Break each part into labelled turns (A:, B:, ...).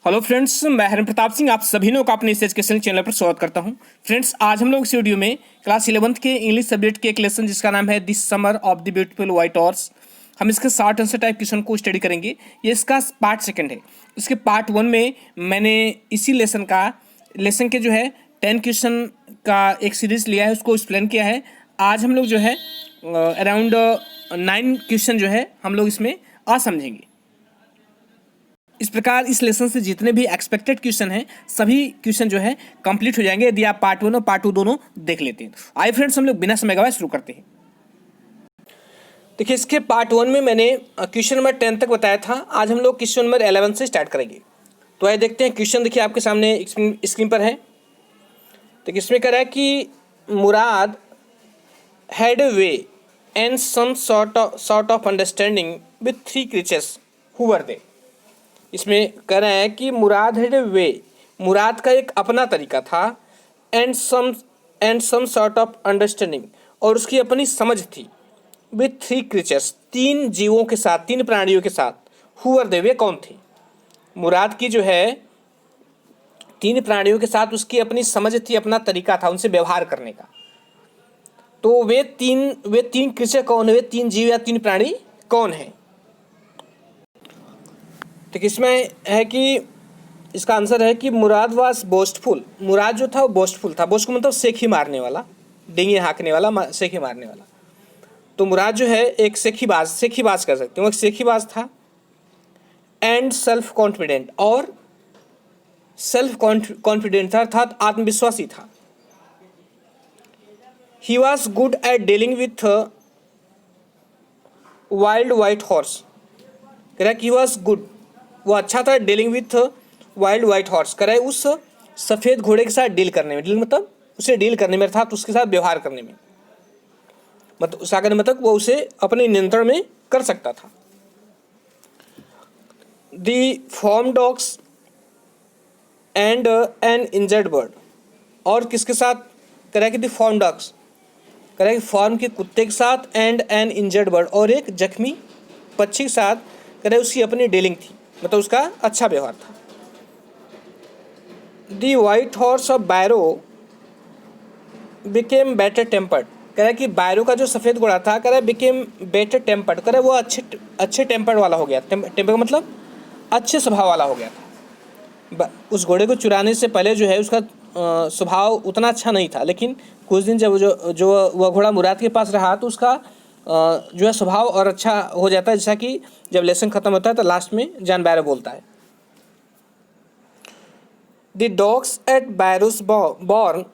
A: Hello friends, मैं हरिन प्रताप सिंह आप सभी लोगों का अपने इस एजुकेशनल चैनल पर स्वागत करता हूं। फ्रेंड्स, आज हम लोग इस वीडियो में क्लास 11th के इंग्लिश सब्जेक्ट के एक लेसन जिसका नाम है this summer of the beautiful white horse, हम इसके शॉर्ट आंसर टाइप क्वेश्चन को स्टडी करेंगे। ये इसका पार्ट सेकंड है। इसके पार्ट 1 में मैंने इसी लेसन के जो है 10 क्वेश्चन का एक सीरीज लिया है, उसको एक्सप्लेन किया है। आज हम लोग जो है अराउंड 9 क्वेश्चन जो है हम लोग इसमें आज समझेंगे। इस प्रकार इस लेसन से जितने भी एक्सपेक्टेड क्वेश्चन हैं सभी क्वेश्चन जो है कंप्लीट हो जाएंगे यदि आप पार्ट 1 और पार्ट 2 दोनों देख लेते हैं। आइए फ्रेंड्स, हम लोग बिना समय गवाए शुरू करते हैं। देखिए, इसके पार्ट 1 में मैंने क्वेश्चन नंबर 10 तक बताया था। आज हम लोग क्वेश्चन नंबर 11 से स्टार्ट करेंगे। तो आइए देखते हैं। क्वेश्चन देखिए आपके सामने स्क्रीन पर है। तो इसमें कह रहा है कि Mourad had a way and some sort of understanding with 3 creatures, who were they. इसमें कह रहे हैं कि मुराद हैड ए वे, मुराद का एक अपना तरीका था, and some sort of understanding, और उसकी अपनी समझ थी, विथ 3 क्रीचर्स, 3 जीवों के साथ, 3 प्राणियों के साथ। हु वर दे, वे कौन थे। मुराद की जो है 3 प्राणियों के साथ उसकी अपनी समझ थी, अपना तरीका था उनसे व्यवहार करने का। तो वे तीन क्रीचर कौन है, वे 3 जीव या 3 प्राणी कौन है। तो इसमें है कि इसका आंसर है कि मुराद वाज बोस्टफुल। मुराद जो था वो बोस्टफुल था। बोस्ट को मतलब सेखी मारने वाला, डिंगे हाँकने वाला, सेखी मारने वाला। तो मुराद जो है एक सेखीबाज कर सकते हैं, वो एक सेखीबाज था। एंड सेल्फ कॉन्फिडेंट, और सेल्फ कॉन्फिडेंट था अर्थात आत्मविश्वासी था। He was good at dealing with wild white horse. कह रहा है कि ही वॉज गुड, वो अच्छा था dealing with wild white horse. करे उस सफ़ेद घोड़े के साथ डील करने में, डील मतलब उसे डील करने में अर्थात उसके साथ व्यवहार करने में, मतलब उसका कहने मतलब वो उसे अपने नियंत्रण में कर सकता था। The form dogs and N injured bird, और किसके साथ करे कि दी फॉर्म डॉग्स, करे कि फॉर्म के कुत्ते के साथ, एंड एन इंजर्ड बर्ड, और एक जख्मी पक्षी के साथ करे उसकी अपनी डीलिंग थी, मतलब उसका अच्छा व्यवहार था। The white horse of Byro became better tempered, कह रहा है कि बैरो का जो सफ़ेद घोड़ा था, कह रहा है बिकेम बेटर टेम्पर्ड, कह रहा है वो अच्छे टेम्पर्ड वाला हो गया। टेम्पर का मतलब अच्छे स्वभाव वाला हो गया था। उस घोड़े को चुराने से पहले जो है उसका स्वभाव उतना अच्छा नहीं था, लेकिन कुछ दिन जब जो वह घोड़ा मुराद के पास रहा तो उसका जो है स्वभाव और अच्छा हो जाता है। जैसा कि जब लेसन खत्म होता है तो लास्ट में जॉन बैरो बोलता है, the dogs at Byro's barn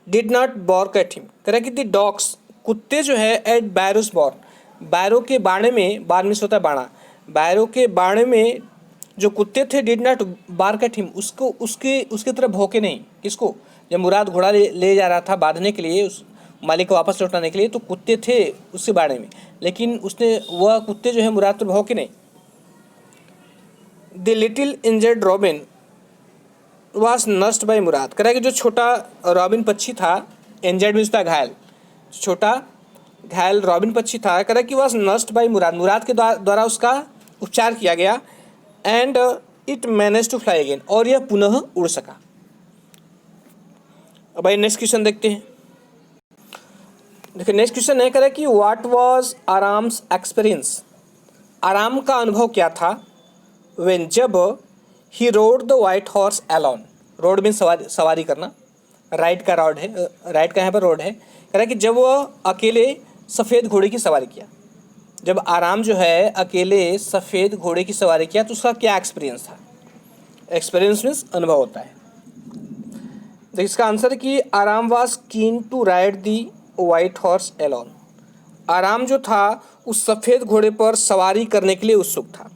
A: did not bark at him. कह रहा है कि द डॉग्स, कुत्ते जो है, एट बैरोस बॉर्न, बैरो के बाड़े में, बार में होता है बाड़ा, बैरो के बाड़े में जो कुत्ते थे, did not bark at him, उसके तरफ भौंके नहीं। किसको, जब मुराद घोड़ा ले जा रहा था बांधने के लिए, उस मालिक को वापस लौटाने के लिए, तो कुत्ते थे उसके बाड़े में, लेकिन वह कुत्ते जो है मुराद पर भौंके नहीं। The little injured robin was nursed by Mourad. कह रहा है कि जो छोटा रॉबिन पक्षी था, इंजर्ड मीन्स था घायल, छोटा घायल रॉबिन पक्षी था, कह रहा है कि was nursed by Mourad, Mourad के द्वारा उसका उपचार किया गया। And it manage to fly again, और यह पुनः उड़ सका। अब भाई नेक्स्ट क्वेश्चन देखते हैं। देखिए नेक्स्ट क्वेश्चन है, कह रहा है कि व्हाट वाज आराम्स एक्सपीरियंस, आराम का अनुभव क्या था, व्हेन जब he rode the white horse alone, rode में सवारी करना, राइड का रोड है, राइड का यहाँ पर रोड है। कह रहा है कि जब वह अकेले सफ़ेद घोड़े की सवारी किया, जब आराम जो है अकेले सफ़ेद घोड़े की सवारी किया तो उसका क्या एक्सपीरियंस था। एक्सपीरियंस मीन्स अनुभव होता है। तो इसका आंसर है कि Aram was keen to ride the white horse alone, Aram जो था उस सफ़ेद घोड़े पर सवारी करने के लिए उत्सुक था।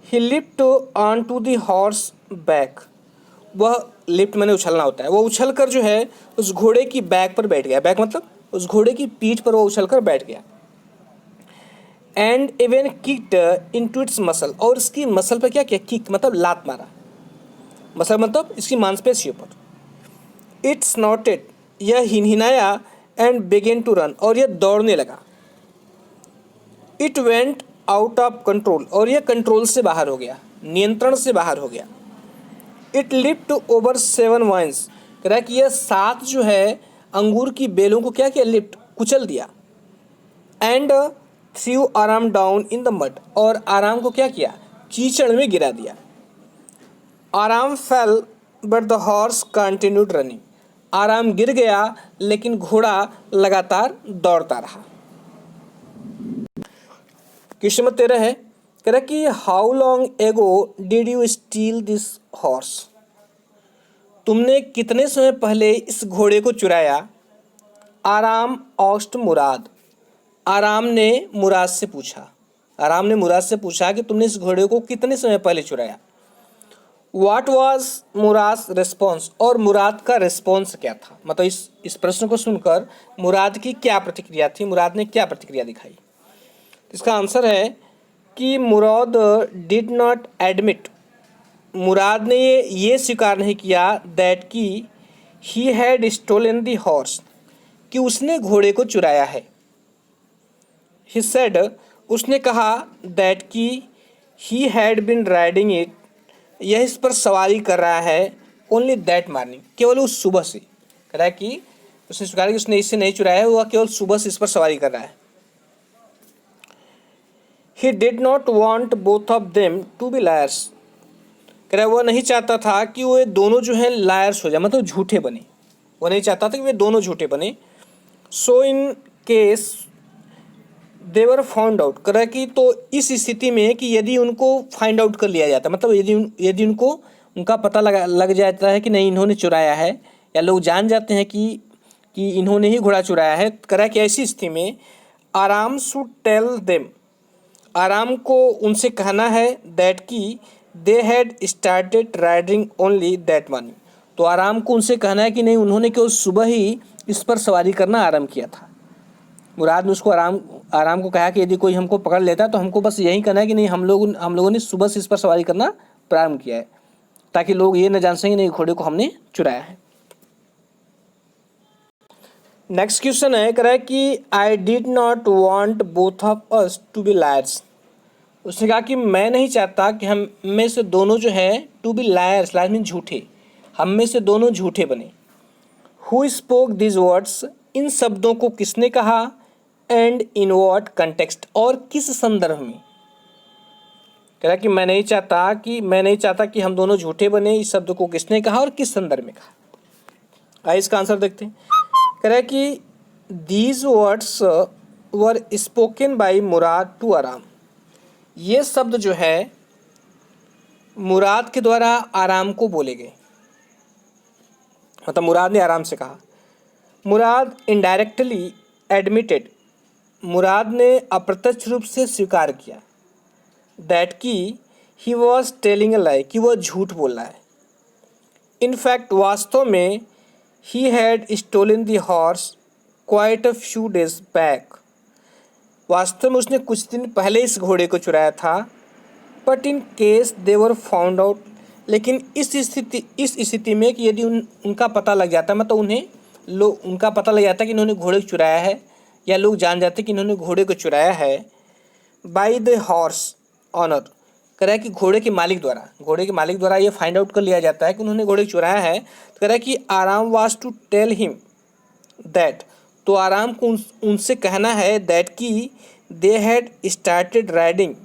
A: He lift on to the horse back, वह लिफ्ट मैंने उछलना होता है, वो उछल कर जो है उस घोड़े की बैक पर बैठ गया। बैक मतलब उस घोड़े की पीठ पर वो उछल कर बैठ गया। And even kicked into its muscle, और इसकी मसल पर क्या किया, किक मतलब लात मारा, मसल मतलब इसकी मांसपेशियों पर। इट्स नॉटेड, यह हिनहिनाया, एंड बिगेन टू रन, और यह दौड़ने लगा। It went out of control, और यह कंट्रोल से बाहर हो गया। नियंत्रण से बाहर हो गया। इट लिफ्ट ओवर 7 वाइन्स, कह रहा है कि यह 7 जो है अंगूर की बेलों को क्या किया, लिफ्ट, कुचल दिया। एंड थ्रू आराम डाउन इन द मड, और आराम को क्या किया, कीचड़ में गिरा दिया। आराम fail but the horse continued running, आराम गिर गया लेकिन घोड़ा लगातार दौड़ता रहा। क्वेश्चन नंबर 13 है, कह रहा कि how long ago did you steel this horse, तुमने कितने समय पहले इस घोड़े को चुराया। आराम ऑस्ट मुराद, आराम ने मुराद से पूछा, आराम ने मुराद से पूछा कि तुमने इस घोड़े को कितने समय पहले चुराया। व्हाट वाज मुराद रिस्पॉन्स, और मुराद का रिस्पॉन्स क्या था, मतलब इस प्रश्न को सुनकर मुराद की क्या प्रतिक्रिया थी, मुराद ने क्या प्रतिक्रिया दिखाई। इसका आंसर है कि Mourad did not admit, Mourad ने ये स्वीकार नहीं किया दैट कि he had stolen the horse, कि उसने घोड़े को चुराया है। ही सेड, उसने कहा दैट कि he had been riding it, यह इस पर सवारी कर रहा है। ओनली दैट मॉर्निंग, केवल उस सुबह से, कह रहा है कि उसने स्वीकार किया कि उसने इससे नहीं चुराया है, वह केवल सुबह से इस पर सवारी कर रहा है। He did not want both of them to be liars, कह रहा है वह नहीं चाहता था कि वो दोनों जो है लायर्स हो जाए, मतलब झूठे बने, वह नहीं चाहता था कि वे दोनों झूठे बने। So in case they were found out, कह रहा है कि तो इस स्थिति में कि यदि उनको फाइंड आउट कर लिया जाता, मतलब यदि उनको उनका पता लग जाता है कि नहीं इन्होंने चुराया है, या लोग जान जाते हैं कि इन्होंने ही घोड़ा चुराया है, कह रहा है कि ऐसी स्थिति में आराम शुड टेल देम, आराम को उनसे कहना है दैट कि they had started riding only that morning, तो आराम को उनसे कहना है कि नहीं उन्होंने केवल सुबह ही इस पर सवारी करना आरंभ किया था। मुराद ने उसको आराम को कहा कि यदि कोई हमको पकड़ लेता तो हमको बस यही कहना है कि नहीं हम लोगों ने सुबह से इस पर सवारी करना प्रारंभ किया है, ताकि लोग ये न जान सकें नहीं घोड़े को हमने चुराया है। नेक्स्ट क्वेश्चन है, कह रहा है कि I did not want both of us to be liars, उसने कहा कि मैं नहीं चाहता कि हम में से दोनों जो है to be liars, liars mean झूठे, हम में से दोनों झूठे बने। हु स्पोक दिस वर्ड्स, इन शब्दों को किसने कहा। एंड इन व्हाट कंटेक्स्ट, और किस संदर्भ में। कह रहा कि मैं नहीं चाहता कि हम दोनों झूठे बने, इस शब्द को किसने कहा और किस संदर्भ में कहा। आइए इसका आंसर देखते हैं। कह रहा है कि these words were spoken by Mourad to Aram, ये शब्द जो है मुराद के द्वारा आराम को बोले गए, मतलब मुराद ने आराम से कहा। मुराद इनडायरेक्टली एडमिटेड, मुराद ने अप्रत्यक्ष रूप से स्वीकार किया दैट कि ही वॉज टेलिंग अ लाई, कि वह झूठ बोल रहा है। इनफैक्ट वास्तव में he had stolen the horse quite a few days back, वास्तव में उसने कुछ दिन पहले इस घोड़े को चुराया था। But in case they were found out, लेकिन इस स्थिति में कि यदि उनका पता लग जाता, मतलब उनका पता लग जाता कि इन्होंने घोड़े को चुराया है, या लोग जान जाते कि इन्होंने घोड़े को चुराया है बाय द हॉर्स ऑनर, कह रहा है कि घोड़े के मालिक द्वारा ये फाइंड आउट कर लिया जाता है कि उन्होंने घोड़े को चुराया है। तो कह रहा है कि Aram was to tell him that, तो आराम को उनसे कहना है दैट कि दे हैड स्टार्टेड राइडिंग,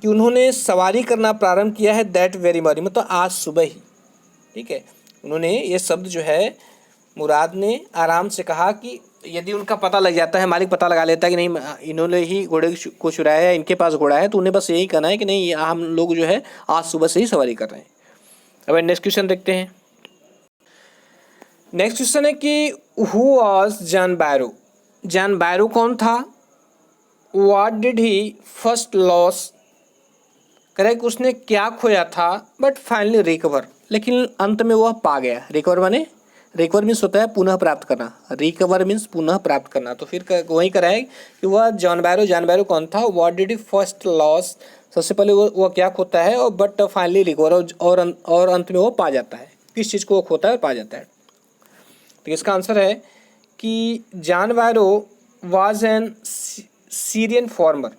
A: कि उन्होंने सवारी करना प्रारंभ किया है दैट वेरी मॉर्निंग, मतलब आज सुबह ही। ठीक है, उन्होंने ये शब्द जो है मुराद ने आराम से कहा कि यदि उनका पता लग जाता है, मालिक पता लगा लेता है कि नहीं इन्होंने ही घोड़े को चुराया है, इनके पास घोड़ा है, तो उन्हें बस यही कहना है कि नहीं हम लोग जो है आज सुबह से ही सवारी कर रहे हैं। अब नेक्स्ट क्वेश्चन देखते हैं। नेक्स्ट क्वेश्चन है कि who was John Byro, John Byro कौन था। What did he first loss, कह रहा है कि उसने क्या खोया था बट फाइनली रिकवर, लेकिन अंत में वह पा गया। रिकवर मीन्स होता है पुनः प्राप्त करना, रिकवर मीन्स पुनः प्राप्त करना। तो फिर वही करा है कि वह जॉन बैरो कौन था। What did he first loss, सबसे पहले वह क्या खोता है, और बट फाइनली रिकवर, और अंत में वो पा जाता है। किस चीज़ को वो खोता है और पा जाता है। तो इसका आंसर है कि John Byro was an Assyrian farmer,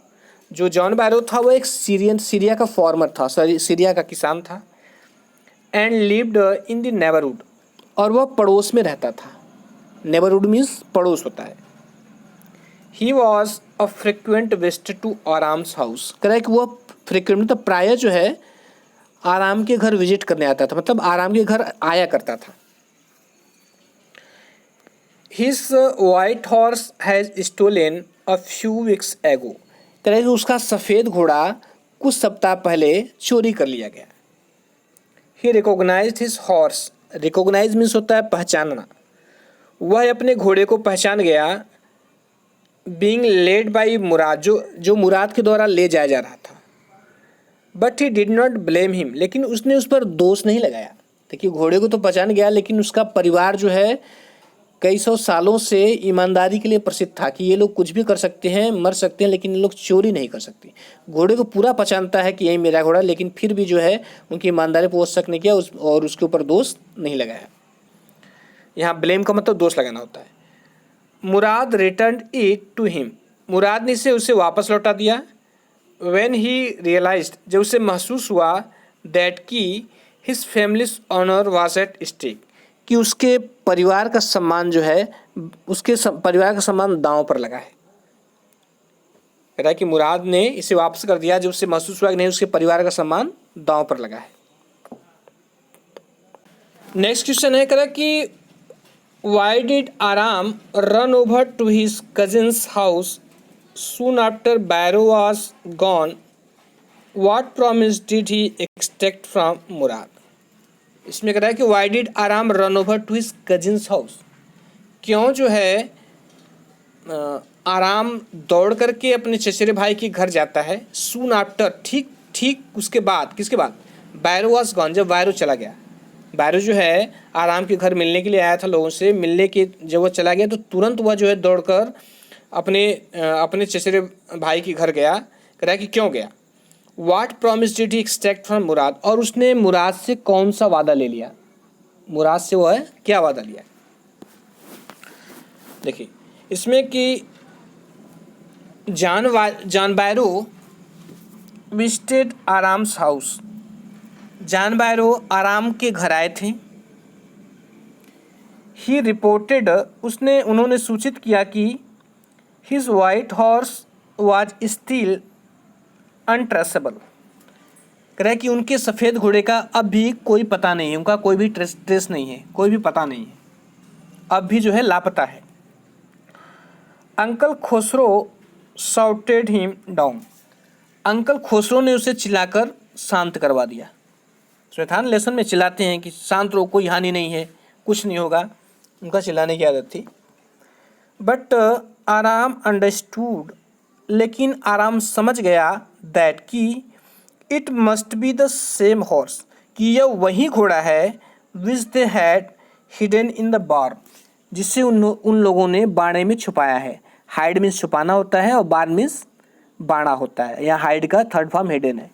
A: जो जॉन बैरो था वो एक सीरिया का फार्मर था, सॉरी सीरिया का किसान था। And lived in the neighbourhood, और वह पड़ोस में रहता था। नेबरहुड मीन्स पड़ोस होता है। He was a frequent visitor to Aram's house, कह रहा है कि वह फ्रिक्वेंट मतलब प्राय जो है आराम के घर विजिट करने आता था, मतलब आराम के घर आया करता था। His white horse has stolen a few weeks ago, कह रहा है कि उसका सफ़ेद घोड़ा कुछ सप्ताह पहले चोरी कर लिया गया। He recognised his horse, recognise means होता है पहचानना। वह अपने घोड़े को पहचान गया। बीइंग लेड बाई मुराद, जो मुराद के द्वारा ले जाया जा रहा था। But he did not blame him, लेकिन उसने उस पर दोष नहीं लगाया। देखिए घोड़े को तो पहचान गया, लेकिन उसका परिवार जो है कई सौ सालों से ईमानदारी के लिए प्रसिद्ध था कि ये लोग कुछ भी कर सकते हैं, मर सकते हैं, लेकिन ये लोग चोरी नहीं कर सकते। घोड़े को पूरा पहचानता है कि यही मेरा घोड़ा, लेकिन फिर भी जो है उनकी ईमानदारी पर शक नहीं किया और उसके ऊपर दोष नहीं लगाया। यहाँ ब्लेम का मतलब दोष लगाना होता है। मुराद रिटर्न इट टू हिम, मुराद ने इसे उसे वापस लौटा दिया। व्हेन ही रियलाइज्ड, जब उसे महसूस हुआ दैट की his family's honour was at stake, कि उसके परिवार का सम्मान जो है, परिवार का सम्मान दांव पर लगा है। कह रहा है कि मुराद ने इसे वापस कर दिया जब उसे महसूस हुआ कि नहीं, उसके परिवार का सम्मान दांव पर लगा है। नेक्स्ट क्वेश्चन है, कह रहा है कि why did Aram run over to his cousin's house soon after Barrow was gone? What promise did he expect from Murad? इसमें कह रहा है कि why did आराम run over to his cousin's house? क्यों जो है आराम दौड़ करके अपने चचेरे भाई के घर जाता है। soon after, ठीक उसके बाद, किसके बाद? Barrow was gone, जब बैरो चला गया। बैरो जो है आराम के घर मिलने के लिए आया था लोगों से, मिलने के जब वो चला गया तो तुरंत वह जो है दौड़कर अपने चचेरे भाई के घर गया। कह रहा है कि क्यों गया। What promise did he expect from Mourad, और उसने मुराद से कौन सा वादा ले लिया। मुराद से वह क्या वादा लिया। देखिए इसमें कि जॉन बैरो विजिटेड आराम्स हाउस, जॉन बैरो आराम के घर आए थे। ही रिपोर्टेड, उन्होंने सूचित किया कि His white horse was still untraceable, कह रहा है कि उनके सफ़ेद घोड़े का अब भी कोई पता नहीं है, उनका कोई भी ट्रेस नहीं है, कोई भी पता नहीं है, अब भी जो है लापता है। Uncle Khosrove shouted him down, uncle Khosrove ने उसे चिल्लाकर शांत करवा दिया। शैतान लेसन में चिल्लाते हैं कि शांत रहो, कोई हानि नहीं है, कुछ नहीं होगा, उनका चिल्लाने की आदत थी। बट आराम अंडरस्टूड, लेकिन आराम समझ गया दैट कि it must be the same horse, कि यह वही घोड़ा है which they had hidden in the barn, जिसे उन लोगों ने बाड़े में छुपाया है। हाइड मीन्स छुपाना होता है और बार मीन्स बाड़ा होता है, यहाँ हाइड का थर्ड फॉर्म हिडन है।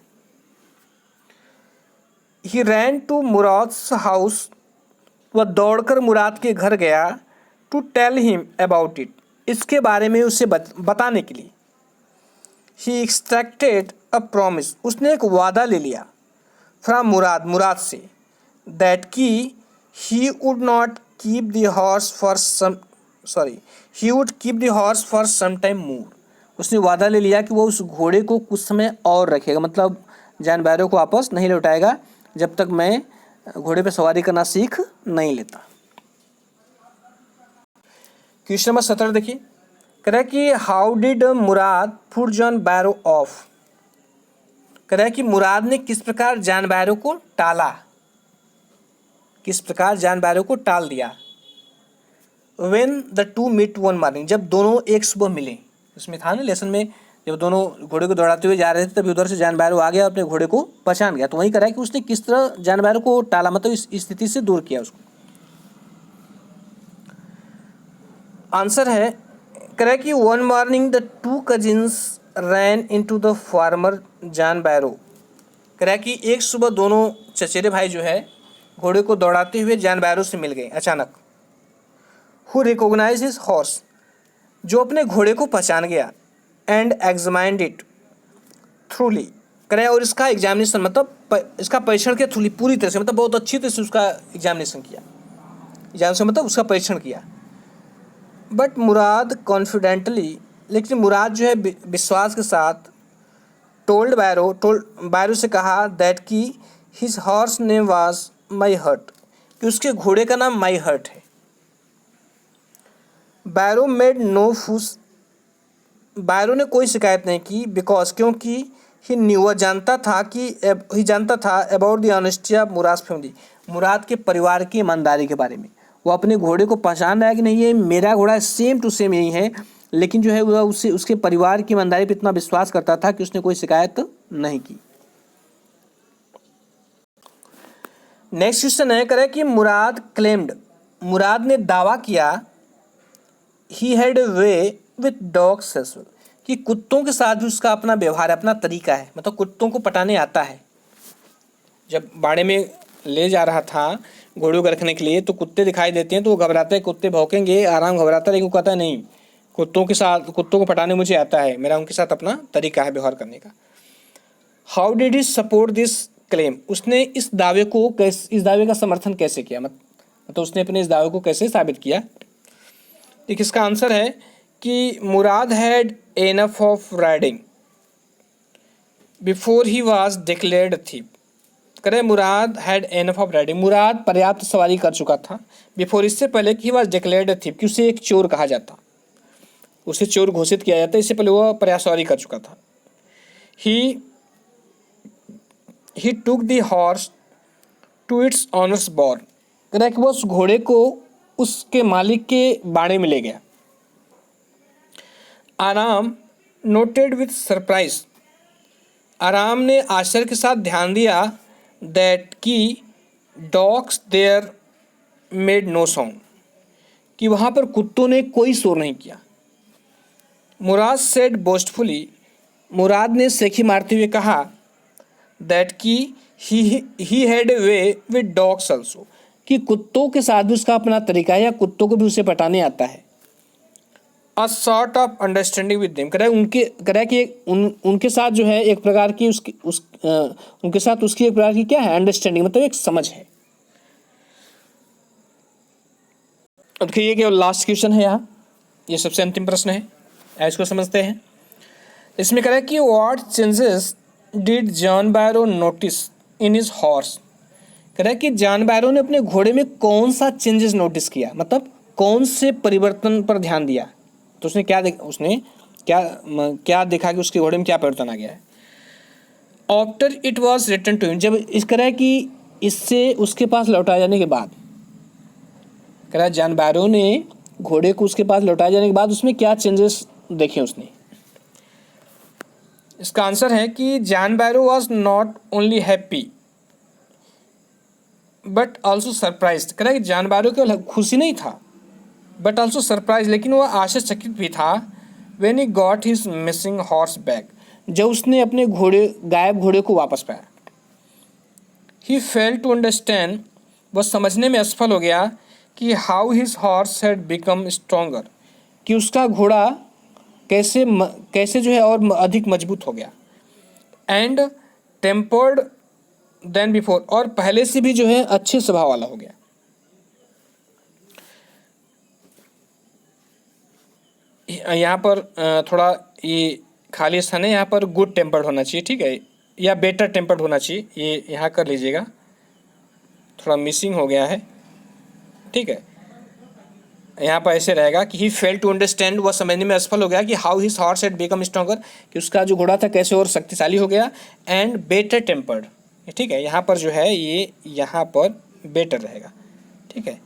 A: ही रैन टू मुराद्स हाउस, वह दौड़कर मुराद के घर गया। To tell him about it, इसके बारे में उसे बताने के लिए। ही एक्सट्रैक्टेड अ प्रॉमिस, उसने एक वादा ले लिया। फ्रॉम मुराद से, दैट की he would not keep the horse for some time more, उसने वादा ले लिया कि वो उस घोड़े को कुछ समय और रखेगा, मतलब जॉन बैरो को वापस नहीं लौटाएगा जब तक मैं घोड़े पे सवारी करना सीख नहीं लेता। क्वेश्चन नंबर 17 देखिए, कह रहा है कि how did Mourad put John Byro off, कह रहा है कि मुराद ने किस प्रकार जॉन बैरो को टाला, किस प्रकार जॉन बैरो को टाल दिया। When the two meet one morning, जब दोनों एक सुबह मिले, इसमें था ना लेसन में, जब दोनों घोड़े को दौड़ाते हुए जा रहे थे तभी उधर से जॉन बैरो आ गया और अपने घोड़े को पहचान गया। तो वही कह रहा है कि उसने किस तरह जॉन बैरो को टाला, मतलब इस स्थिति से दूर किया उसको। आंसर है, कह रहा है कि one morning the two cousins ran into the farmer John Byro, कह रहा है कि एक सुबह दोनों चचेरे भाई जो है घोड़े को दौड़ाते हुए जॉन बैरो से मिल गए अचानक। हु रिकॉग्नाइज हिज हॉर्स, जो अपने घोड़े को पहचान गया। एंड एग्जामाइंड इट, थ्रूली करें, और इसका एग्जामिनेशन मतलब इसका परीक्षण किया थ्रूली, पूरी तरह से, मतलब बहुत अच्छी तरह से उसका एग्जामिनेशन किया, एग्जामिनेशन मतलब उसका परीक्षण किया। बट मुराद कॉन्फिडेंटली, लेकिन मुराद जो है विश्वास के साथ, टोल्ड बैरो से कहा दैट कि his horse name was my hurt, कि उसके घोड़े का नाम माई हर्ट है। बैरो मेड नो फूस, बैरो ने कोई शिकायत नहीं की, बिकॉज क्योंकि ही न्यू, वह जानता था about the honesty of Mourad family, मुराद के परिवार की ईमानदारी के बारे में। वो अपने घोड़े को पहचान रहा है कि नहीं ये मेरा घोड़ा सेम टू सेम यही है, लेकिन जो है वह उसके परिवार की ईमानदारी पर इतना विश्वास करता था कि उसने कोई शिकायत नहीं की। नेक्स्ट क्वेश्चन है, करें कि मुराद क्लेम्ड, मुराद ने दावा किया, he had way with dogs as well, कि कुत्तों के साथ भी उसका अपना व्यवहार, अपना तरीका है, मतलब कुत्तों को पटाने आता है। जब बाड़े में ले जा रहा था घोड़ों को रखने के लिए, तो कुत्ते दिखाई देते हैं तो वो घबराते हैं, कुत्ते भौंकेंगे, आराम घबराता है, लेकिन वो कहता है नहीं, कुत्तों को पटाने मुझे आता है, मेरा उनके साथ अपना तरीका है व्यवहार करने का। How did he support this claim, उसने इस दावे का समर्थन कैसे किया, मतलब उसने अपने इस दावे को कैसे साबित किया। देखिए इसका आंसर है कि Mourad had enough of riding before he was declared thief, करें Mourad had enough of riding, Mourad पर्याप्त सवारी कर चुका था, बिफोर इससे पहले कि ही वाज डिक्लेयर्ड थीफ, कि उसे एक चोर कहा जाता, उसे चोर घोषित किया जाता, इससे पहले वह पर्याप्त सवारी कर चुका था। He took the horse to its owner's barn, करें कि वो उस घोड़े को उसके मालिक के बाड़े में ले गया। आराम नोटेड विथ सरप्राइज, आराम ने आश्चर्य के साथ ध्यान दिया दैट कि dogs there made no sound, कि वहाँ पर कुत्तों ने कोई शोर नहीं किया। मुराद सेड बोस्टफुली, मुराद ने सेखी मारते हुए कहा दैट कि he had way with dogs also, कि कुत्तों के साथ भी उसका अपना तरीका है, या कुत्तों को भी उसे पटाने आता है। A sort of understanding with them, उनके साथ जो है एक प्रकार की उनके साथ उसकी एक प्रकार की क्या है, अंडरस्टैंडिंग, मतलब एक समझ है। अब देखिए कि लास्ट क्वेश्चन है यहाँ, ये सबसे अंतिम प्रश्न है, इसको समझते हैं। इसमें कह रहा है कि what changes did John Byro notice in his horse, कह रहा है कि जॉन बैरो ने अपने घोड़े में कौन सा चेंजेस नोटिस किया, मतलब कौन से परिवर्तन पर ध्यान दिया। तो उसने क्या देखा कि उसके घोड़े में क्या परिवर्तन आ गया है। After it was return to him, जब इस कह रहा है कि इससे उसके पास लौटाए जाने के बाद, कह रहा है जॉन बैरो ने घोड़े को उसके पास लौटाए जाने के बाद उसमें क्या चेंजेस देखे उसने। इसका आंसर है कि John Byro was not only happy but also surprise, कह रहा है कि जॉन बैरो केवल खुशी नहीं था बट ऑल्सो सरप्राइज, लेकिन वह आश्चर्यचकित भी था। When he got his missing horse back, जब उसने अपने गायब घोड़े को वापस पाया। ही फेल टू अंडरस्टैंड, वह समझने में असफल हो गया कि how his horse had become stronger, कि उसका घोड़ा कैसे जो है और अधिक मजबूत हो गया। एंड टेम्पर्ड देन बिफोर, और पहले से भी जो है अच्छे स्वभाव वाला हो गया। यहाँ पर थोड़ा ये खाली स्थान है, यहाँ पर गुड टेम्पर्ड होना चाहिए, ठीक है, या बेटर टेम्पर्ड होना चाहिए, ये यहाँ कर लीजिएगा, थोड़ा मिसिंग हो गया है, ठीक है। यहाँ पर ऐसे रहेगा कि ही फेल टू अंडरस्टैंड, वह समझने में असफल हो गया कि how his horse had become stronger, कि उसका जो घोड़ा था कैसे और शक्तिशाली हो गया। एंड बेटर टेम्पर्ड, ठीक है, यहाँ पर जो है ये यहाँ पर बेटर रहेगा, ठीक है,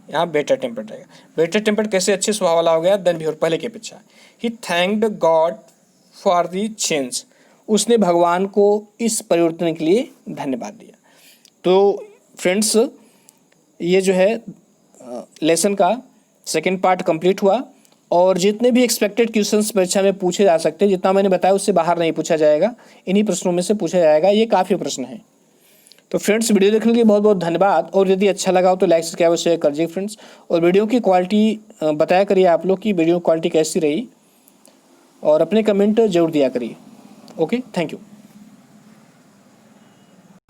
A: यहाँ बेटर टेम्पर्ड रहेगा। बेटर टेम्पर्ड कैसे अच्छे स्वभाव वाला हो गया देन बिफोर, पहले के अपेक्षा। He thanked God for the change, उसने भगवान को इस परिवर्तन के लिए धन्यवाद दिया। तो फ्रेंड्स ये जो है लेसन का सेकेंड पार्ट कंप्लीट हुआ, और जितने भी एक्सपेक्टेड क्वेश्चंस परीक्षा में पूछे जा सकते हैं, जितना मैंने बताया उससे बाहर नहीं पूछा जाएगा, इन्हीं प्रश्नों में से पूछा जाएगा, ये काफ़ी प्रश्न है। तो फ्रेंड्स वीडियो देखने के लिए बहुत बहुत धन्यवाद, और यदि अच्छा लगा हो तो लाइक सब्सक्राइब और शेयर करिए फ्रेंड्स, और वीडियो की क्वालिटी बताया करिए आप लोग की वीडियो क्वालिटी कैसी रही, और अपने कमेंट जरूर दिया करिए। Okay, thank you.